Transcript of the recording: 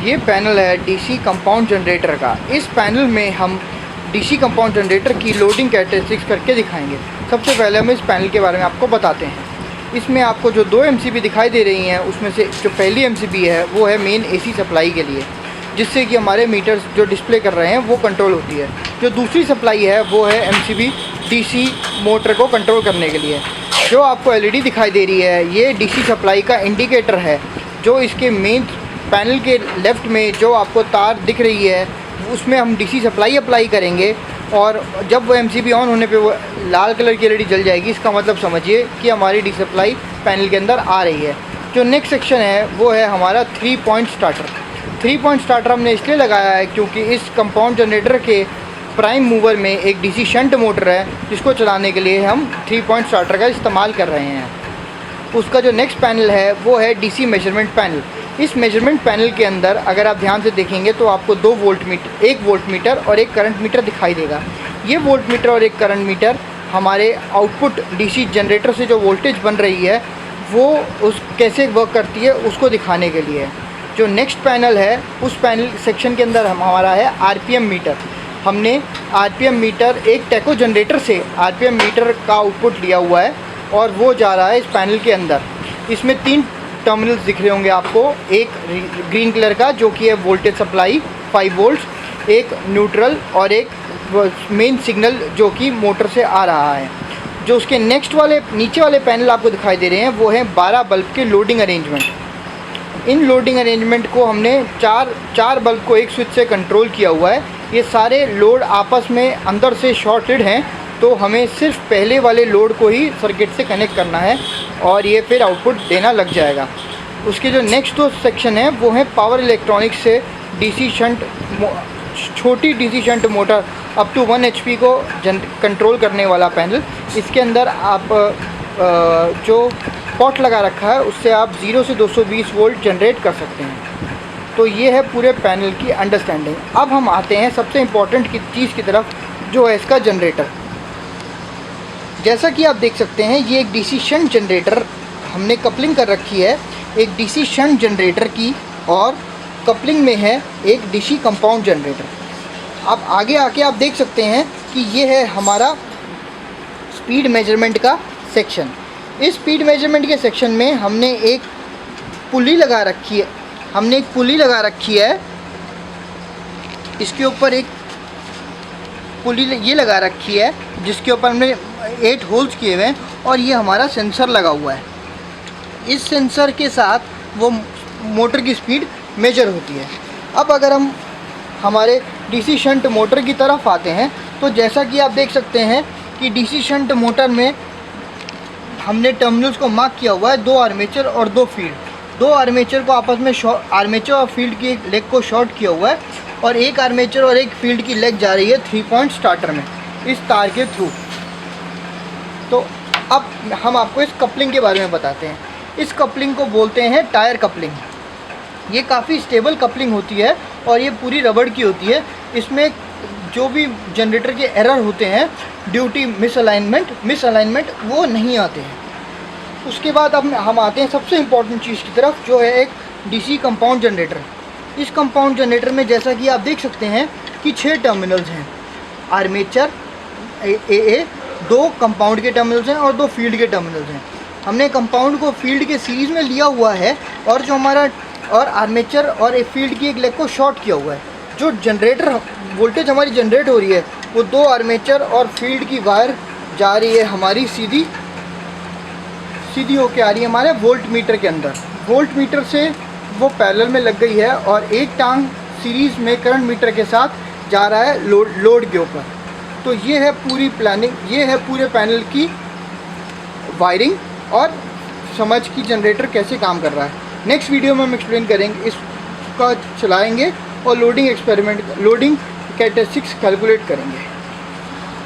ये पैनल है DC compound generator का। इस पैनल में हम डीसी कंपाउंड जनरेटर की लोडिंग कैरेक्टरिस्टिक्स करके दिखाएंगे। सबसे पहले हम इस पैनल के बारे में आपको बताते हैं। इसमें आपको जो 2 एमसीबी दिखाई दे रही हैं, उसमें से जो पहली एमसीबी है वो है मेन एसी सप्लाई के लिए, जिससे कि हमारे मीटर्स जो डिस्प्ले कर रहे हैं वो कंट्रोल होती है। जो दूसरी सप्लाई है वो है एमसीबी डीसी मोटर को कंट्रोल करने के लिए। जो आपको एलईडी दिखाई दे रही है ये डीसी सप्लाई का इंडिकेटर है। जो इसके मेन पैनल के लेफ़्ट में जो आपको तार दिख रही है उसमें हम डीसी सप्लाई अप्लाई करेंगे, और जब वो एमसीबी ऑन होने पे वो लाल कलर की एलईडी जल जाएगी। इसका मतलब समझिए कि हमारी डीसी सप्लाई पैनल के अंदर आ रही है। जो नेक्स्ट सेक्शन है वो है हमारा 3 पॉइंट स्टार्टर। 3 पॉइंट स्टार्टर हमने इसलिए लगाया है क्योंकि इस कंपाउंड जनरेटर के प्राइम मूवर में एक डीसी शंट मोटर है, जिसको चलाने के लिए हम 3 पॉइंट स्टार्टर का इस्तेमाल कर रहे हैं। उसका जो नेक्स्ट पैनल है वो है डीसी मेजरमेंट पैनल। इस मेजरमेंट पैनल के अंदर अगर आप ध्यान से देखेंगे तो आपको 2 वोल्ट मीटर, 1 वोल्ट मीटर और 1 करंट मीटर दिखाई देगा। ये वोल्ट मीटर और 1 करंट मीटर हमारे आउटपुट डीसी जनरेटर से जो वोल्टेज बन रही है वो उस कैसे वर्क करती है उसको दिखाने के लिए। जो नेक्स्ट पैनल है उस पैनल सेक्शन के अंदर हमारा है आरपीएम मीटर। हमने आरपीएम मीटर एक टेको जनरेटर से आरपीएम मीटर का आउटपुट लिया हुआ है और वो जा रहा है इस पैनल के अंदर। इसमें 3 टर्मिनल्स दिख रहे होंगे आपको, एक ग्रीन कलर का जो कि है वोल्टेज सप्लाई 5 वोल्ट्स, एक न्यूट्रल और एक मेन सिग्नल जो कि मोटर से आ रहा है। जो उसके नेक्स्ट वाले नीचे वाले पैनल आपको दिखाई दे रहे हैं वो हैं 12 बल्ब के लोडिंग अरेंजमेंट। इन लोडिंग अरेंजमेंट को हमने चार बल्ब को एक स्विच से कंट्रोल किया हुआ है। ये सारे लोड आपस में अंदर से शॉर्टेड हैं, तो हमें सिर्फ पहले वाले लोड को ही सर्किट से कनेक्ट करना है और ये फिर आउटपुट देना लग जाएगा। उसके जो नेक्स्ट 2 सेक्शन है वो है पावर इलेक्ट्रॉनिक्स से डीसी शंट, छोटी DC shunt motor up to 1 HP को कंट्रोल करने वाला पैनल। इसके अंदर आप जो पॉट लगा रखा है उससे आप 0 से 220 वोल्ट जनरेट कर सकते हैं। तो ये है पूरे पैनल की अंडरस्टैंडिंग। अब हम आते हैं सबसे इम्पॉर्टेंट की चीज़ की तरफ, जो है इसका जनरेटर। जैसा कि आप देख सकते हैं ये एक डीसी शंट जनरेटर हमने कपलिंग कर रखी है, एक डीसी शंट जनरेटर की, और कपलिंग में है एक डीसी कंपाउंड जनरेटर। अब आगे आके आप देख सकते हैं कि ये है हमारा स्पीड मेजरमेंट का सेक्शन। इस स्पीड मेजरमेंट के सेक्शन में हमने एक पुली लगा रखी है। इसके ऊपर एक पुली ये लगा रखी है जिसके ऊपर हमने 8 होल्स किए हुए हैं, और ये हमारा सेंसर लगा हुआ है। इस सेंसर के साथ वो मोटर की स्पीड मेजर होती है। अब अगर हम हमारे डीसी शंट मोटर की तरफ आते हैं तो जैसा कि आप देख सकते हैं कि डीसी शंट मोटर में हमने टर्मिनल्स को मार्क किया हुआ है, 2 आर्मेचर और 2 फील्ड। 2 आर्मेचर को आपस में आर्मेचर और फील्ड की एक लेग को शॉर्ट किया हुआ है, और एक आर्मेचर और एक फील्ड की लेग जा रही है 3 पॉइंट स्टार्टर में इस तार के थ्रू। तो अब हम आपको इस कपलिंग के बारे में बताते हैं। इस कपलिंग को बोलते हैं टायर कपलिंग। ये काफ़ी स्टेबल कपलिंग होती है और ये पूरी रबड़ की होती है। इसमें जो भी जनरेटर के एरर होते हैं, ड्यूटी मिसअलाइनमेंट वो नहीं आते हैं। उसके बाद अब हम आते हैं सबसे इम्पॉर्टेंट चीज़ की तरफ, जो है एक डीसी कंपाउंड जनरेटर। इस कंपाउंड जनरेटर में जैसा कि आप देख सकते हैं कि 6 टर्मिनल्स हैं, आर्मेचर ए 2 कंपाउंड के टर्मिनल्स हैं और 2 फील्ड के टर्मिनल्स हैं। हमने कंपाउंड को फील्ड के सीरीज़ में लिया हुआ है, और जो हमारा और आर्मेचर और एक फील्ड की एक लेग को शॉर्ट किया हुआ है। जो जनरेटर वोल्टेज हमारी जनरेट हो रही है वो 2 आर्मेचर और फील्ड की वायर जा रही है हमारी सीधी होके आ रही है हमारे वोल्ट मीटर के अंदर। वोल्ट मीटर से वो पैरेलल में लग गई है, और एक टांग सीरीज़ में करंट मीटर के साथ जा रहा है लोड के ऊपर। तो ये है पूरी प्लानिंग, ये है पूरे पैनल की वायरिंग और समझ की जनरेटर कैसे काम कर रहा है। नेक्स्ट वीडियो में हम एक्सप्लेन करेंगे, इसका चलाएंगे और लोडिंग कैरेक्टरिस्टिक्स कैलकुलेट करेंगे।